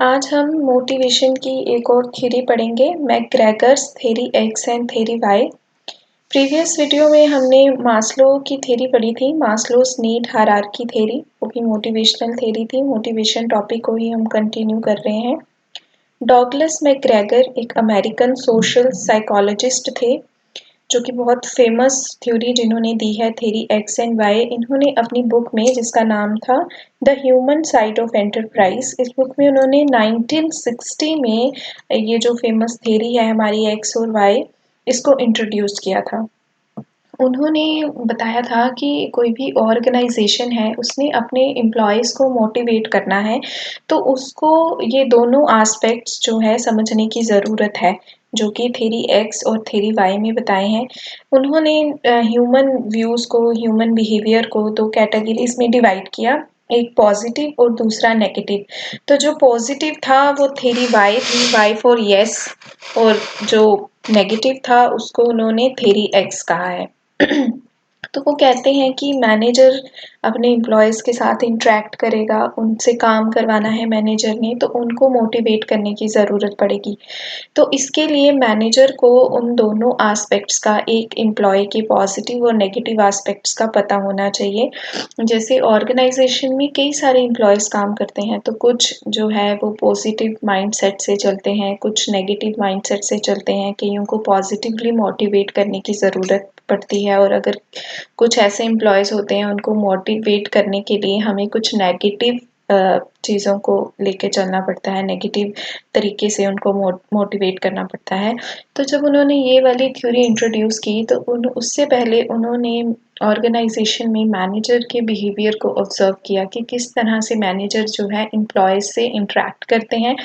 आज हम मोटिवेशन की एक और थ्योरी पढ़ेंगे, McGregor's theory X and theory Y. Previous video में हमने मास्लो की थ्योरी पढ़ी थी, मास्लोस नीड हायरार्की थ्योरी, वो भी मोटिवेशनल थ्योरी थी। मोटिवेशन टॉपिक को ही हम कंटिन्यू कर रहे हैं। डॉगलस मैकग्रेगर एक अमेरिकन सोशल साइकोलॉजिस्ट थे जो कि बहुत फेमस थ्योरी जिन्होंने दी है, थ्योरी एक्स एंड वाई। इन्होंने अपनी बुक में, जिसका नाम था the human side of enterprise, इस बुक में उन्होंने 1960 में ये जो फेमस थ्योरी है हमारी एक्स और वाई, इसको इंट्रोड्यूस किया था। उन्होंने बताया था कि कोई भी ऑर्गेनाइजेशन है, उसने अपने एम्प्लॉयज़ को मोटिवेट करना है, तो उसको ये दोनों एस्पेक्ट्स जो है समझने की ज़रूरत है, जो कि थ्योरी एक्स और थ्योरी वाई में बताए हैं। उन्होंने ह्यूमन व्यूज़ को, ह्यूमन बिहेवियर को दो कैटेगरीज में डिवाइड किया, एक पॉजिटिव और दूसरा नेगेटिव। तो जो पॉजिटिव था वो थ्योरी वाई थी, वाई फॉर यस, और जो नेगेटिव था उसको उन्होंने थ्योरी एक्स कहा है। तो वो कहते हैं कि मैनेजर अपने एम्प्लॉयज़ के साथ इंटरैक्ट करेगा, उनसे काम करवाना है मैनेजर ने, तो उनको मोटिवेट करने की ज़रूरत पड़ेगी। तो इसके लिए मैनेजर को उन दोनों एस्पेक्ट्स का, एक एम्प्लॉय के पॉजिटिव और नेगेटिव एस्पेक्ट्स का पता होना चाहिए। जैसे ऑर्गेनाइजेशन में कई सारे एम्प्लॉयज़ काम करते हैं, तो कुछ जो है वो पॉजिटिव माइंडसेट से चलते हैं, कुछ नेगेटिव माइंडसेट से चलते हैं। कईयों को पॉजिटिवली मोटिवेट करने की ज़रूरत पड़ती है, और अगर कुछ ऐसे एम्प्लॉयज़ होते हैं, उनको मोटिवेट करने के लिए हमें कुछ नेगेटिव चीज़ों को लेके चलना पड़ता है, नेगेटिव तरीके से उनको मोटिवेट करना पड़ता है। तो जब उन्होंने ये वाली थ्योरी इंट्रोड्यूस की, तो उससे पहले उन्होंने ऑर्गेनाइजेशन में मैनेजर के बिहेवियर को ऑब्जर्व किया कि किस तरह से मैनेजर जो है एम्प्लॉयज़ से इंटरेक्ट करते हैं,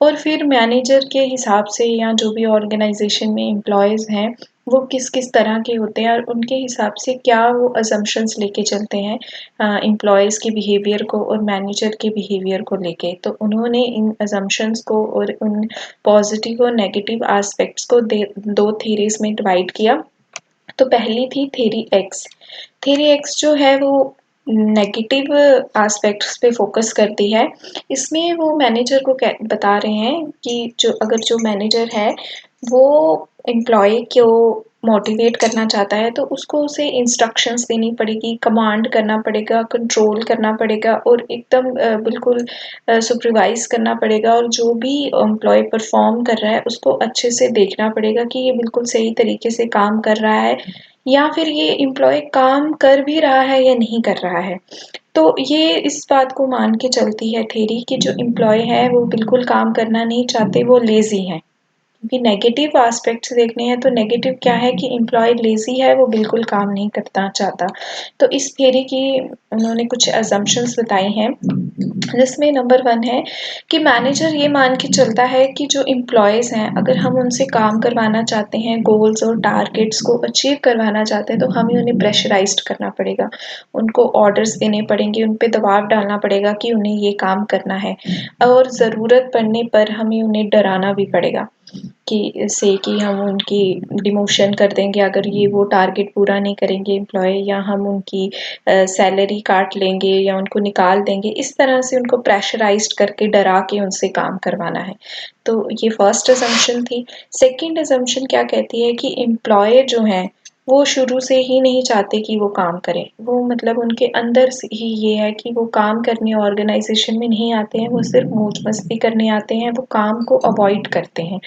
और फिर मैनेजर के हिसाब से, या जो भी ऑर्गेनाइजेशन में एम्प्लॉयज़ हैं वो किस किस तरह के होते हैं, और उनके हिसाब से क्या वो अजम्पशंस लेके चलते हैं एम्प्लॉयज़ के बिहेवियर को और मैनेजर के बिहेवियर को लेके। तो उन्होंने इन अजम्पशंस को और उन पॉजिटिव और नेगेटिव एस्पेक्ट्स को दो थीरीज में डिवाइड किया। तो पहली थी थ्योरी एक्स। थ्योरी एक्स जो है वो नेगेटिव एस्पेक्ट्स पे फोकस करती है। इसमें वो मैनेजर को बता रहे हैं कि जो मैनेजर है वो एम्प्लॉय को मोटिवेट करना चाहता है, तो उसको उसे इंस्ट्रक्शंस देनी पड़ेगी, कमांड करना पड़ेगा, कंट्रोल करना पड़ेगा, और एकदम बिल्कुल सुपरवाइज करना पड़ेगा, और जो भी एम्प्लॉय परफॉर्म कर रहा है उसको अच्छे से देखना पड़ेगा कि ये बिल्कुल सही तरीके से काम कर रहा है, या फिर ये एम्प्लॉय काम कर भी रहा है या नहीं कर रहा है। तो ये इस बात को मान के चलती है थ्योरी कि जो एम्प्लॉय है वो बिल्कुल काम करना नहीं चाहते, वो लेज़ी हैं। क्योंकि नेगेटिव एस्पेक्ट्स देखने हैं, तो नेगेटिव क्या है कि एम्प्लॉय लेज़ी है, वो बिल्कुल काम नहीं करना चाहता। तो इस थ्योरी की उन्होंने कुछ असम्पशंस बताई हैं, जिसमें नंबर 1 है कि मैनेजर ये मान के चलता है कि जो एम्प्लॉयज़ हैं, अगर हम उनसे काम करवाना चाहते हैं, गोल्स और टारगेट्स को अचीव करवाना चाहते हैं, तो हमें उन्हें प्रेशराइज़्ड करना पड़ेगा। उनको ऑर्डर्स देने पड़ेंगे, उन पे दबाव डालना पड़ेगा कि उन्हें ये काम करना है, और ज़रूरत पड़ने पर हमें उन्हें डराना भी पड़ेगा कि हम उनकी डिमोशन कर देंगे अगर ये वो टारगेट पूरा नहीं करेंगे एम्प्लॉय, या हम उनकी सैलरी काट लेंगे या उनको निकाल देंगे। इस तरह से उनको प्रेशराइज्ड करके, डरा के उनसे काम करवाना है। तो ये फर्स्ट असम्पशन थी। सेकंड असम्पशन क्या कहती है कि एम्प्लॉय जो हैं वो शुरू से ही नहीं चाहते कि वो काम करें। वो मतलब उनके अंदर से ही ये है कि वो काम करने ऑर्गेनाइजेशन में नहीं आते हैं, वो सिर्फ मौज मस्ती करने आते हैं, वो काम को अवॉइड करते हैं।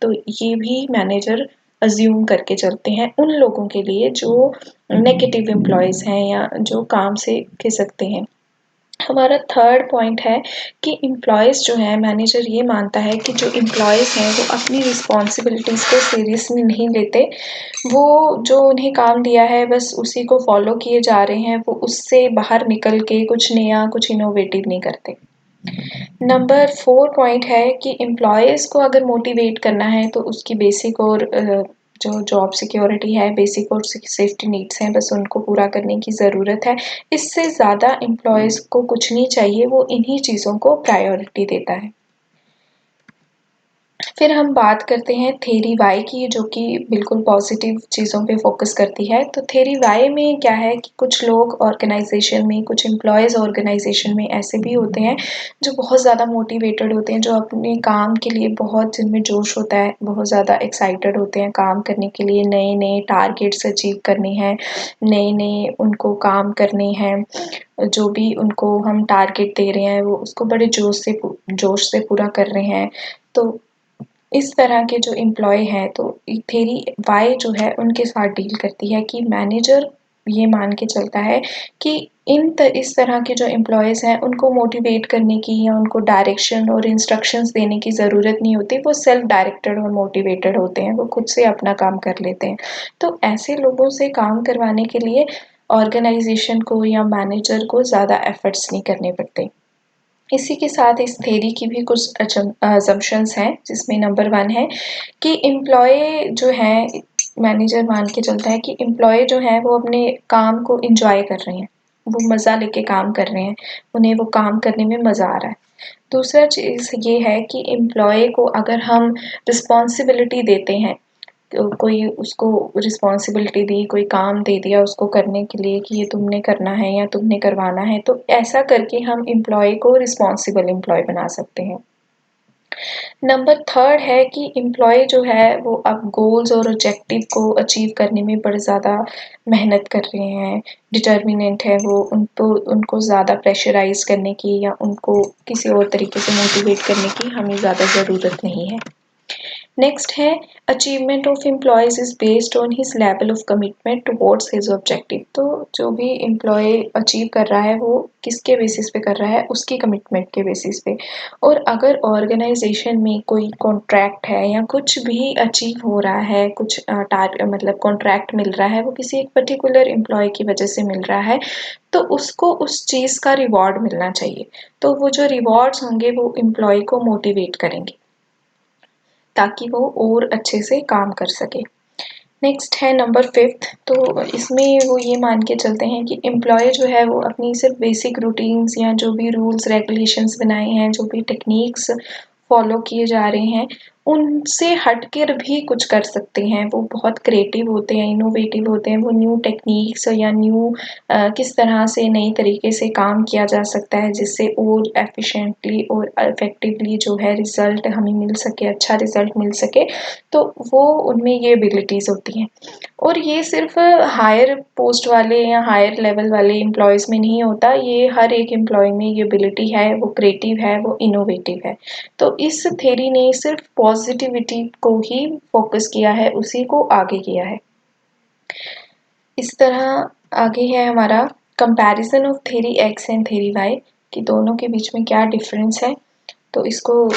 तो ये भी मैनेजर अज्यूम करके चलते हैं उन लोगों के लिए जो नेगेटिव एम्प्लॉयज़ हैं या जो काम से खिसकते हैं। हमारा थर्ड पॉइंट है कि एम्प्लॉयज़ जो हैं, मैनेजर ये मानता है कि जो एम्प्लॉयज़ हैं वो अपनी रिस्पॉन्सिबिलिटीज़ को सीरियसली नहीं लेते। वो जो उन्हें काम दिया है बस उसी को फॉलो किए जा रहे हैं, वो उससे बाहर निकल के कुछ नया, कुछ इनोवेटिव नहीं करते। नंबर 4 पॉइंट है कि एम्प्लॉयज़ को अगर मोटिवेट करना है तो उसकी बेसिक और जो जॉब सिक्योरिटी है, बेसिक और सेफ्टी नीड्स हैं, बस उनको पूरा करने की ज़रूरत है। इससे ज़्यादा एम्प्लॉयज़ को कुछ नहीं चाहिए, वो इन्हीं चीज़ों को प्रायोरिटी देता है। फिर हम बात करते हैं थ्योरी वाई की, जो कि बिल्कुल पॉजिटिव चीज़ों पे फोकस करती है। तो थ्योरी वाई में क्या है कि कुछ लोग ऑर्गेनाइजेशन में, कुछ एम्प्लॉयज़ ऑर्गेनाइजेशन में ऐसे भी होते हैं जो बहुत ज़्यादा मोटिवेटेड होते हैं, जो अपने काम के लिए बहुत जिनमें जोश होता है, बहुत ज़्यादा एक्साइटेड होते हैं काम करने के लिए, नए-नए टारगेट्स अचीव करने हैं, नए-नए उनको काम करने हैं, जो भी उनको हम टारगेट दे रहे हैं वो उसको बड़े जोश से पूरा कर रहे हैं। तो इस तरह के जो एम्प्लॉयी हैं, तो थ्योरी वाई जो है उनके साथ डील करती है कि मैनेजर ये मान के चलता है कि इस तरह के जो एम्प्लॉयज़ हैं उनको मोटिवेट करने की या उनको डायरेक्शन और इंस्ट्रक्शंस देने की ज़रूरत नहीं होती, वो सेल्फ डायरेक्टेड और मोटिवेटेड होते हैं, वो खुद से अपना काम कर लेते हैं। तो ऐसे लोगों से काम करवाने के लिए ऑर्गेनाइजेशन को या मैनेजर को ज़्यादा एफर्ट्स नहीं करने पड़ते। इसी के साथ इस थ्योरी की भी कुछ असम्पशन्स हैं, जिसमें नंबर 1 है कि एम्प्लॉयी जो है, मैनेजर मान के चलता है कि एम्प्लॉयी जो है वो अपने काम को एन्जॉय कर रहे हैं, वो मज़ा लेके काम कर रहे हैं, उन्हें वो काम करने में मज़ा आ रहा है। दूसरा चीज़ ये है कि एम्प्लॉयी को अगर हम रिस्पॉन्सिबिलिटी देते हैं, कोई उसको रिस्पॉन्सिबिलिटी दी, कोई काम दे दिया उसको करने के लिए कि ये तुमने करना है या तुमने करवाना है, तो ऐसा करके हम एम्प्लॉयी को रिस्पॉन्सिबल एम्प्लॉयी बना सकते हैं। नंबर 3 है कि एम्प्लॉयी जो है वो अब गोल्स और ऑब्जेक्टिव को अचीव करने में बड़े ज़्यादा मेहनत कर रहे हैं, डिटर्मिनेंट है वो, उनको ज़्यादा प्रेशराइज़ करने की या उनको किसी और तरीके से मोटिवेट करने की हमें ज़्यादा ज़रूरत नहीं है। नेक्स्ट है achievement of employees is based on his level of commitment towards his objective. तो जो भी एम्प्लॉय अचीव कर रहा है वो किसके बेसिस पे कर रहा है, उसकी कमिटमेंट के बेसिस पे। और अगर ऑर्गेनाइजेशन में कोई कॉन्ट्रैक्ट है या कुछ भी अचीव हो रहा है, कुछ मतलब कॉन्ट्रैक्ट मिल रहा है, वो किसी एक पर्टिकुलर एम्प्लॉय की वजह से मिल रहा है, तो उसको उस चीज़ का रिवॉर्ड मिलना चाहिए। तो वो जो रिवॉर्ड्स होंगे वो एम्प्लॉय को मोटिवेट करेंगे ताकि वो और अच्छे से काम कर सके। नेक्स्ट है नंबर 5th। तो इसमें वो ये मान के चलते हैं कि एम्प्लॉय जो है वो अपनी सिर्फ बेसिक रूटीन्स या जो भी रूल्स रेगुलेशंस बनाए हैं, जो भी टेक्निक्स फॉलो किए जा रहे हैं, उनसे हटकर भी कुछ कर सकते हैं। वो बहुत क्रिएटिव होते हैं, इनोवेटिव होते हैं, वो न्यू टेक्निक्स या न्यू किस तरह से नई तरीके से काम किया जा सकता है जिससे और एफिशिएंटली और इफेक्टिवली जो है रिज़ल्ट हमें मिल सके, अच्छा रिज़ल्ट मिल सके, तो वो उनमें ये एबिलिटीज़ होती हैं। और ये सिर्फ हायर पोस्ट वाले या हायर लेवल वाले एम्प्लॉयज़ में नहीं होता, ये हर एक एम्प्लॉय में ये एबिलिटी है, वो क्रिएटिव है, वो इनोवेटिव है। तो इस थ्योरी ने सिर्फ पॉजिटिविटी को ही फोकस किया है, उसी को आगे किया है। इस तरह आगे है हमारा comparison of theory X and theory Y, कि दोनों के बीच में क्या डिफरेंस है। तो इसको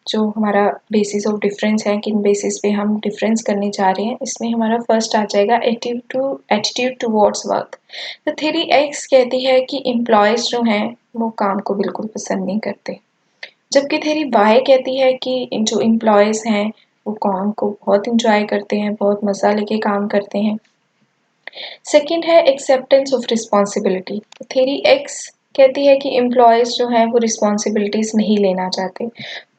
जो हमारा बेसिस ऑफ डिफरेंस है, किन बेसिस पे हम डिफरेंस करने जा रहे हैं, इसमें हमारा फर्स्ट आ जाएगा एटीट्यूड टुवर्ड्स वर्क। तो थ्योरी एक्स कहती है कि एम्प्लॉयज़ जो हैं वो काम को बिल्कुल पसंद नहीं करते, जबकि थ्योरी वाई कहती है कि जो एम्प्लॉयज़ हैं वो काम को बहुत इंजॉय करते हैं, बहुत मज़ा लेके काम करते हैं। सेकंड है acceptance of responsibility. Theory x कहती है कि एम्प्लॉयज़ जो हैं वो रिस्पॉन्सिबिलिटीज़ नहीं लेना चाहते,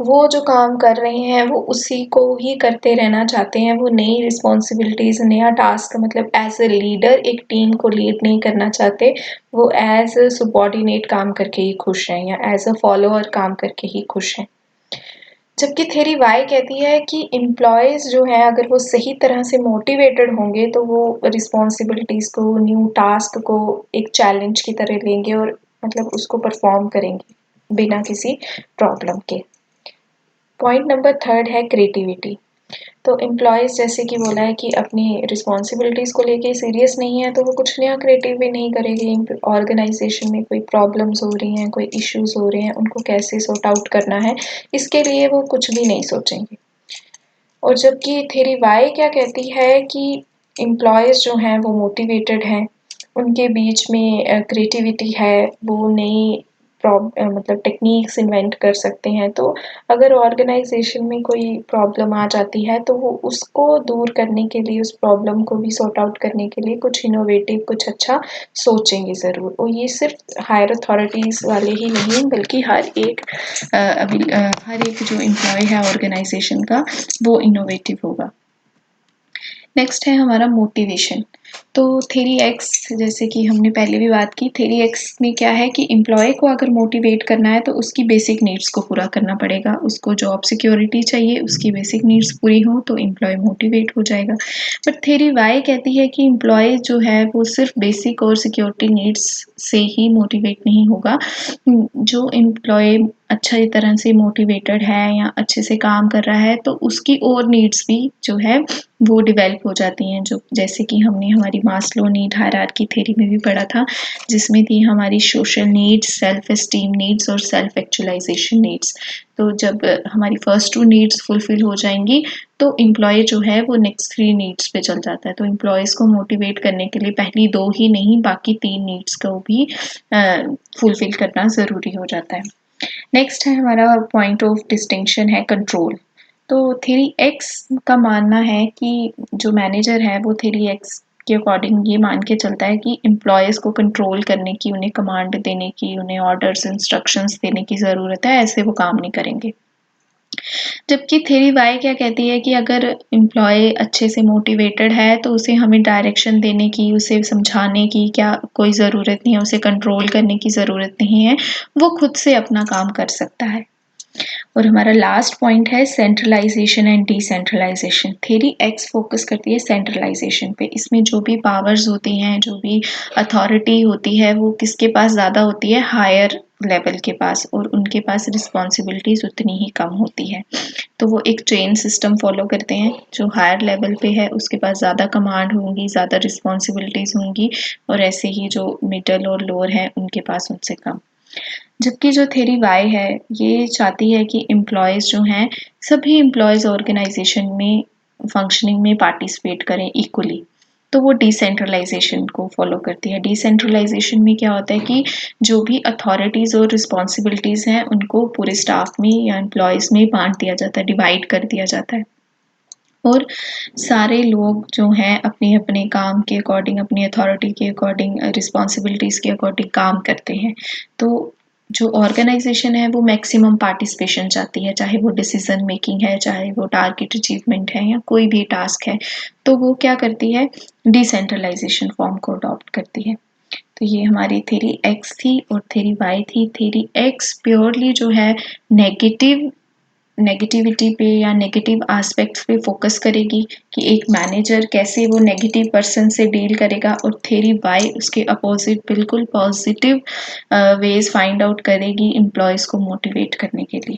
वो जो काम कर रहे हैं वो उसी को ही करते रहना चाहते हैं, वो नई रिस्पॉन्सिबिलिटीज़, नया टास्क, मतलब एज अ लीडर एक टीम को लीड नहीं करना चाहते, वो एज अ सबॉर्डिनेट काम करके ही खुश हैं या एज अ फॉलोअर काम करके ही खुश हैं। जबकि थ्योरी वाई कहती है कि एम्प्लॉयज़ जो हैं अगर वो सही तरह से मोटिवेटेड होंगे तो वो रिस्पॉन्सिबिलिटीज़ को, न्यू टास्क को एक चैलेंज की तरह लेंगे और मतलब उसको परफॉर्म करेंगे बिना किसी प्रॉब्लम के। पॉइंट नंबर 3 है क्रिएटिविटी। तो एम्प्लॉयज़ जैसे कि बोला है कि अपनी रिस्पॉन्सिबिलिटीज़ को लेके सीरियस नहीं है, तो वो कुछ नया क्रिएटिव भी नहीं करेंगे। ऑर्गेनाइजेशन में कोई प्रॉब्लम्स हो रही हैं, कोई इश्यूज़ हो रहे हैं, उनको कैसे सॉर्ट आउट करना है, इसके लिए वो कुछ भी नहीं सोचेंगे। और जबकि थ्योरी वाई क्या कहती है कि एम्प्लॉयज़ जो हैं वो मोटिवेटेड हैं, उनके बीच में क्रिएटिविटी है, वो नई मतलब टेक्निक्स इन्वेंट कर सकते हैं। तो अगर ऑर्गेनाइजेशन में कोई प्रॉब्लम आ जाती है तो वो उसको दूर करने के लिए, उस प्रॉब्लम को भी सॉर्ट आउट करने के लिए कुछ इनोवेटिव, कुछ अच्छा सोचेंगे ज़रूर। और ये सिर्फ हायर अथॉरिटीज़ वाले ही नहीं बल्कि हर एक जो एम्प्लॉय है ऑर्गेनाइजेशन का वो इनोवेटिव होगा। नेक्स्ट है हमारा मोटिवेशन। तो थ्योरी एक्स, जैसे कि हमने पहले भी बात की, थ्योरी एक्स में क्या है कि एम्प्लॉय को अगर मोटिवेट करना है तो उसकी बेसिक नीड्स को पूरा करना पड़ेगा। उसको जॉब सिक्योरिटी चाहिए, उसकी बेसिक नीड्स पूरी हो तो एम्प्लॉय मोटिवेट हो जाएगा। बट थ्योरी वाई कहती है कि एम्प्लॉय जो है वो सिर्फ बेसिक और सिक्योरिटी नीड्स से ही मोटिवेट नहीं होगा। जो एम्प्लॉय अच्छी तरह से मोटिवेटेड है या अच्छे से काम कर रहा है तो उसकी और नीड्स भी जो है वो डेवलप हो जाती हैं, जो जैसे कि हमने हमारी मास्लो नीड हायरार्की थ्योरी में भी पढ़ा था, जिसमें थी हमारी social needs, self esteem needs और सेल्फ एक्चुअलाइजेशन नीड्स। तो जब हमारी फर्स्ट 2 नीड्स फुलफिल हो जाएंगी तो एम्प्लॉय जो है वो नेक्स्ट 3 नीड्स पे चल जाता है। तो एम्प्लॉयज़ को मोटिवेट करने के लिए पहली 2 ही नहीं बाकी 3 नीड्स को भी फुलफिल करना ज़रूरी हो जाता है। नेक्स्ट है हमारा पॉइंट ऑफ डिस्टिंक्शन है कंट्रोल। तो थ्योरी एक्स का मानना है कि जो मैनेजर है वो थ्योरी एक्स के अकॉर्डिंग ये मान के चलता है कि एम्प्लॉयज़ को कंट्रोल करने की, उन्हें कमांड देने की, उन्हें ऑर्डर्स इंस्ट्रक्शंस देने की ज़रूरत है, ऐसे वो काम नहीं करेंगे। जबकि थ्योरी वाई क्या कहती है कि अगर एम्प्लॉय अच्छे से मोटिवेटेड है तो उसे हमें डायरेक्शन देने की, उसे समझाने की क्या कोई ज़रूरत नहीं है, उसे कंट्रोल करने की ज़रूरत नहीं है, वो खुद से अपना काम कर सकता है। और हमारा लास्ट पॉइंट है centralisation and decentralisation. Theory X focus करती है सेंट्रलाइजेशन पे। इसमें जो भी पावर्स होती हैं, जो भी अथॉरिटी होती है वो किसके पास ज़्यादा होती है, हायर लेवल के पास, और उनके पास रिस्पॉन्सिबिलिटीज़ उतनी ही कम होती है। तो वो एक चेन सिस्टम फॉलो करते हैं, जो हायर लेवल पे है उसके पास ज़्यादा कमांड होंगी, ज़्यादा रिस्पॉन्सिबिलिटीज़ होंगी, और ऐसे ही जो मिडल और लोअर हैं उनके पास उनसे कम। जबकि जो थ्योरी वाई है ये चाहती है कि एम्प्लॉयज़ जो हैं, सभी एम्प्लॉयज़ ऑर्गेनाइजेशन में फंक्शनिंग में पार्टिसिपेट करें इक्वली। तो वो डिसेंट्रलाइजेशन को फॉलो करती है। डिसेंट्रलाइजेशन में क्या होता है कि जो भी अथॉरिटीज़ और रिस्पॉन्सिबिलिटीज़ हैं उनको पूरे स्टाफ में या एम्प्लॉयज़ में बांट दिया जाता है, डिवाइड कर दिया जाता है। और सारे लोग जो हैं अपने अपने काम के अकॉर्डिंग, अपनी अथॉरिटी के अकॉर्डिंग, रिस्पॉन्सिबिलिटीज़ के अकॉर्डिंग काम करते हैं। तो जो ऑर्गेनाइजेशन है वो मैक्सिमम पार्टिसिपेशन चाहती है, चाहे वो डिसीजन मेकिंग है, चाहे वो टारगेट अचीवमेंट है या कोई भी टास्क है, तो वो क्या करती है, डिसेंट्रलाइजेशन फॉर्म को अडॉप्ट करती है। तो ये हमारी थ्योरी एक्स थी और थ्योरी वाई थी। थ्योरी एक्स प्योरली जो है नेगेटिविटी पे या नेगेटिव एस्पेक्ट्स पे फोकस करेगी कि एक मैनेजर कैसे वो नेगेटिव पर्सन से डील करेगा, और थ्योरी वाई उसके अपोजिट बिल्कुल पॉजिटिव वेज फाइंड आउट करेगी एम्प्लॉयज़ को मोटिवेट करने के लिए।